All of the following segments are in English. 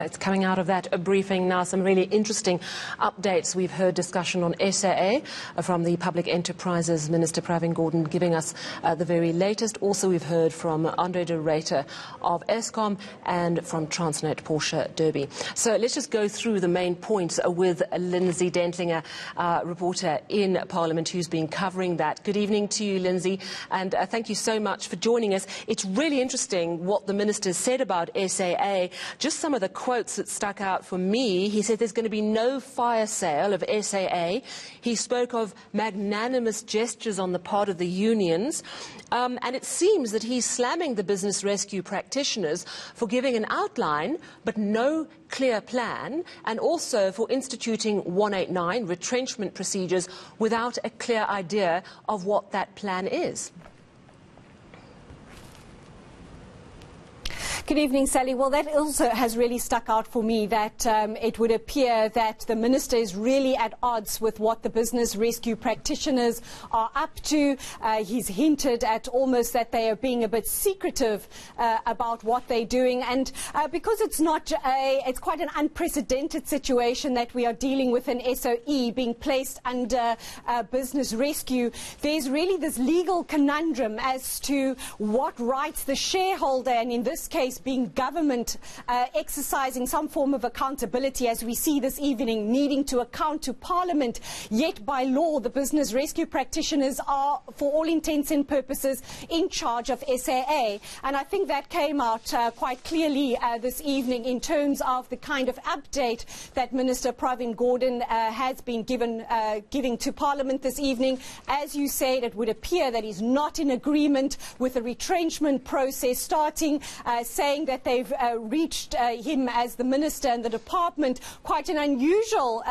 It's coming out of that briefing now. Some really interesting updates. We've heard discussion on SAA from the Public Enterprises Minister Pravin Gordhan giving us the very latest. Also, we've heard from Andre de Ruyter of Eskom and from Transnet Portia Derby. So let's just go through the main points with Lindsay Dentglinger, reporter in Parliament, who's been covering that. Good evening to you, Lindsay, and thank you so much for joining us. It's really interesting what the Minister said about SAA. Just some of the quotes that stuck out for me. He said there's going to be no fire sale of SAA. He spoke of magnanimous gestures on the part of the unions. And it seems that he's slamming the business rescue practitioners for giving an outline but no clear plan, and also for instituting 189 retrenchment procedures without a clear idea of what that plan is. Good evening, Sally. Well, that also has really stuck out for me, that it would appear that the Minister is really at odds with what the business rescue practitioners are up to. He's hinted at almost that they are being a bit secretive about what they're doing. And because it's quite an unprecedented situation that we are dealing with an SOE being placed under business rescue, there's really this legal conundrum as to what rights the shareholder, and in this case being government, exercising some form of accountability, as we see this evening, needing to account to Parliament. Yet by law the business rescue practitioners are, for all intents and purposes, in charge of SAA. And I think that came out quite clearly this evening in terms of the kind of update that Minister Pravin Gordhan has been giving to Parliament this evening. As you said, it would appear that he's not in agreement with the retrenchment process starting, saying that they've reached him as the Minister and the Department quite an unusual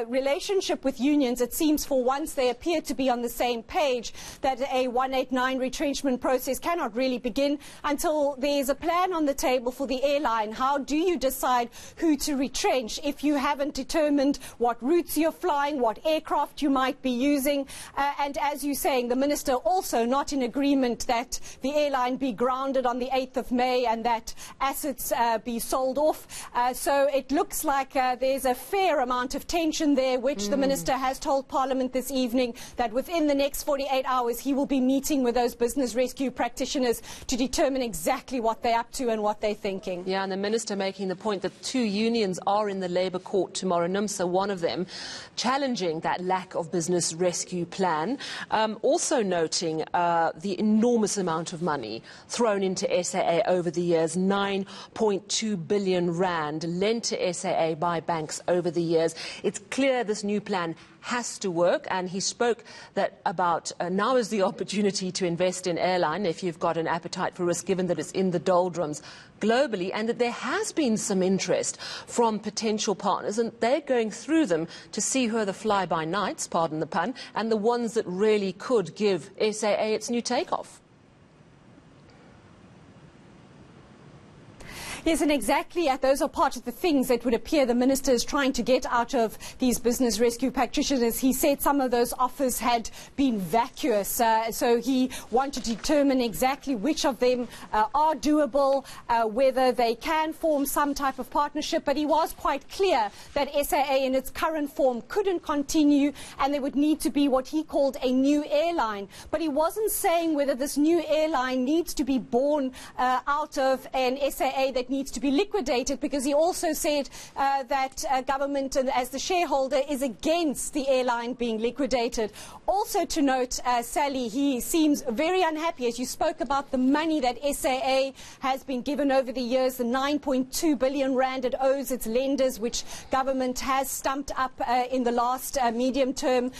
relationship with unions. It seems for once they appear to be on the same page, that a 189 retrenchment process cannot really begin until there's a plan on the table for the airline. How do you decide who to retrench if you haven't determined what routes you're flying, what aircraft you might be using? And as you're saying, the Minister also not in agreement that the airline be grounded on the 8th of May and that assets be sold off. So it looks like there's a fair amount of tension there, which the Minister has told Parliament this evening that within the next 48 hours he will be meeting with those business rescue practitioners to determine exactly what they're up to and what they're thinking. Yeah, and the Minister making the point that 2 unions are in the Labour Court tomorrow, NUMSA one of them, challenging that lack of business rescue plan. Also noting the enormous amount of money thrown into SAA over the years, 9.2 billion rand lent to SAA by banks over the years. It's clear this new plan has to work, and he spoke that about now is the opportunity to invest in airline if you've got an appetite for risk, given that it's in the doldrums globally, and that there has been some interest from potential partners, and they're going through them to see who are the fly-by-nights, pardon the pun, and the ones that really could give SAA its new takeoff. Yes, and exactly those are part of the things that would appear the Minister is trying to get out of these business rescue practitioners. He said some of those offers had been vacuous, so he wanted to determine exactly which of them are doable, whether they can form some type of partnership. But he was quite clear that SAA in its current form couldn't continue, and there would need to be what he called a new airline. But he wasn't saying whether this new airline needs to be born out of an SAA that needs to be liquidated, because he also said that government, as the shareholder, is against the airline being liquidated. Also to note, Sally, he seems very unhappy, as you spoke about the money that SAA has been given over the years, the 9.2 billion rand it owes its lenders, which government has stumped up in the last medium-term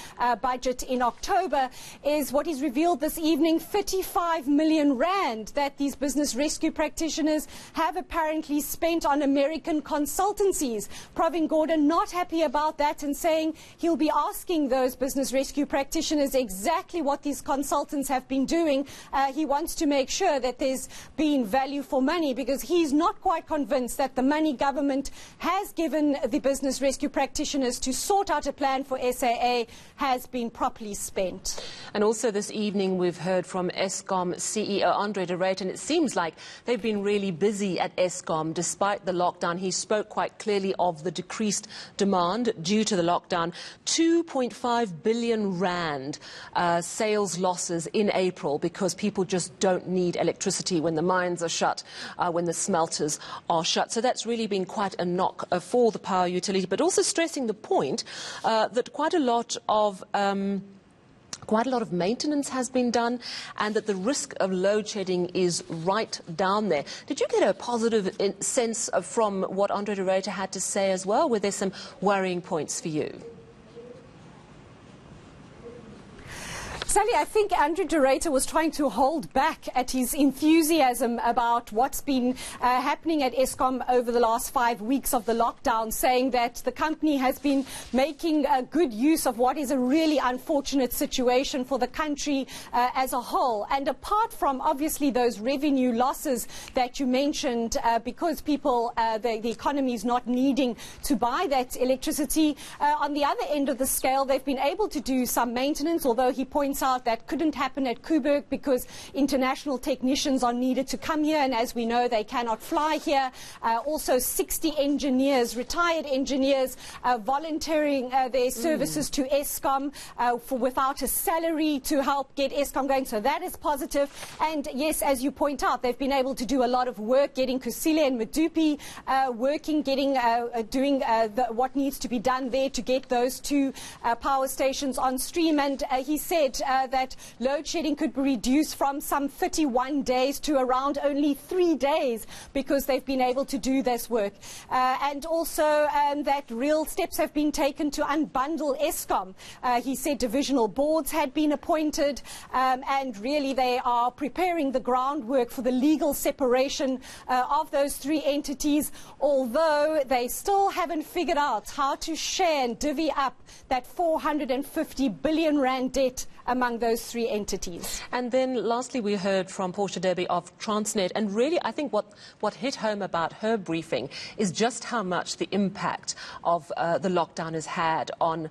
budget in October, is what is revealed this evening, 35 million rand that these business rescue practitioners have apparently spent on American consultancies. Pravin Gordhan not happy about that and saying he'll be asking those business rescue practitioners exactly what these consultants have been doing. He wants to make sure that there's been value for money, because he's not quite convinced that the money government has given the business rescue practitioners to sort out a plan for SAA has been properly spent. And also this evening we've heard from Eskom CEO Andre de Ruyter, and it seems like they've been really busy at Eskom, despite the lockdown. He spoke quite clearly of the decreased demand due to the lockdown. 2.5 billion rand sales losses in April because people just don't need electricity when the mines are shut, when the smelters are shut. So that's really been quite a knock for the power utility, but also stressing the point that quite a lot of maintenance has been done and that the risk of load shedding is right down there. Did you get a positive sense from what Andre de Ruyter had to say as well? Were there some worrying points for you? Sally, I think Andre de Ruyter was trying to hold back at his enthusiasm about what's been happening at Eskom over the last 5 weeks of the lockdown, saying that the company has been making good use of what is a really unfortunate situation for the country as a whole. And apart from obviously those revenue losses that you mentioned, because people, the economy is not needing to buy that electricity, on the other end of the scale, they've been able to do some maintenance, although he points out that couldn't happen at Koeberg because international technicians are needed to come here, and as we know, they cannot fly here. Also 60 engineers, retired engineers, volunteering their services to Eskom without a salary to help get Eskom going, so that is positive. And yes, as you point out, they've been able to do a lot of work getting Kusile and Medupi working, doing what needs to be done there to get those two power stations on stream. And he said that load shedding could be reduced from some 31 days to around only 3 days because they've been able to do this work. And also that real steps have been taken to unbundle Eskom. He said divisional boards had been appointed, and really they are preparing the groundwork for the legal separation of those three entities, although they still haven't figured out how to share and divvy up that 450 billion rand debt among those three entities. And then lastly, we heard from Portia Derby of Transnet, and really I think what hit home about her briefing is just how much the impact of the lockdown has had on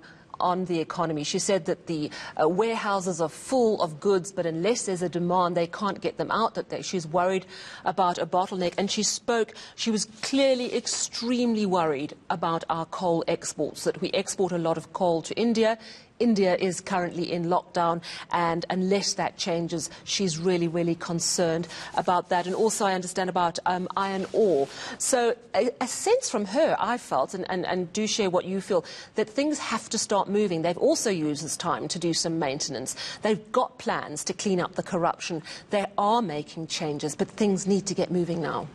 the economy. She said that the warehouses are full of goods, but unless there's a demand, they can't get them out. That she's worried about a bottleneck, and she was clearly extremely worried about our coal exports, that we export a lot of coal to India. India is currently in lockdown, and unless that changes, she's really, really concerned about that. And also I understand about iron ore. So a sense from her, I felt, and do share what you feel, that things have to start moving. They've also used this time to do some maintenance. They've got plans to clean up the corruption. They are making changes, but things need to get moving now.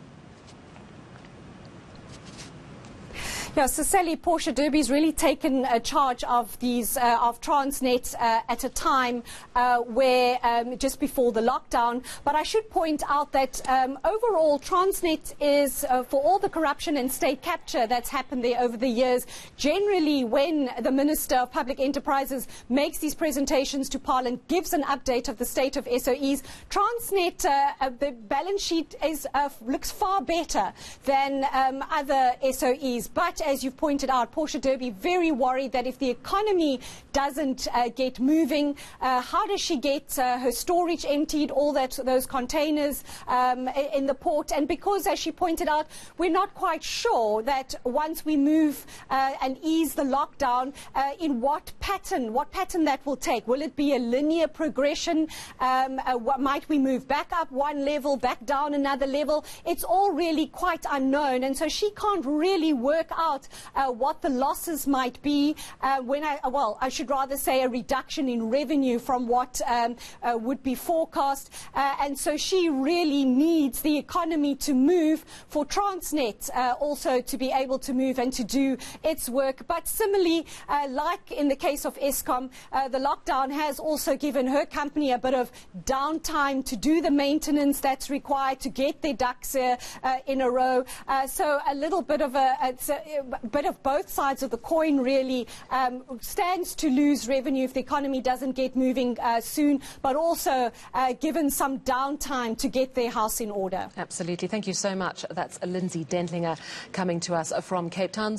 Yeah, so Sally, Portia Derby's really taken charge of these of Transnet at a time where just before the lockdown. But I should point out that overall Transnet is for all the corruption and state capture that's happened there over the years. Generally, when the Minister of Public Enterprises makes these presentations to Parliament, gives an update of the state of SOEs, Transnet, the balance sheet looks far better than other SOEs. But as you've pointed out, Portia Derby very worried that if the economy doesn't get moving, how does she get her storage emptied, all those containers in the port? And because, as she pointed out, we're not quite sure that once we move and ease the lockdown, in what pattern that will take. Will it be a linear progression? Might we move back up one level, back down another level? It's all really quite unknown, and so she can't really work out what the losses might be I should rather say a reduction in revenue from what would be forecast, and so she really needs the economy to move for Transnet also to be able to move and to do its work. But similarly, like in the case of Eskom, the lockdown has also given her company a bit of downtime to do the maintenance that's required to get their ducks in a row. So a little bit of a bit of both sides of the coin really. Stands to lose revenue if the economy doesn't get moving soon, but also given some downtime to get their house in order. Absolutely. Thank you so much. That's Lindsay Dentglinger coming to us from Cape Town.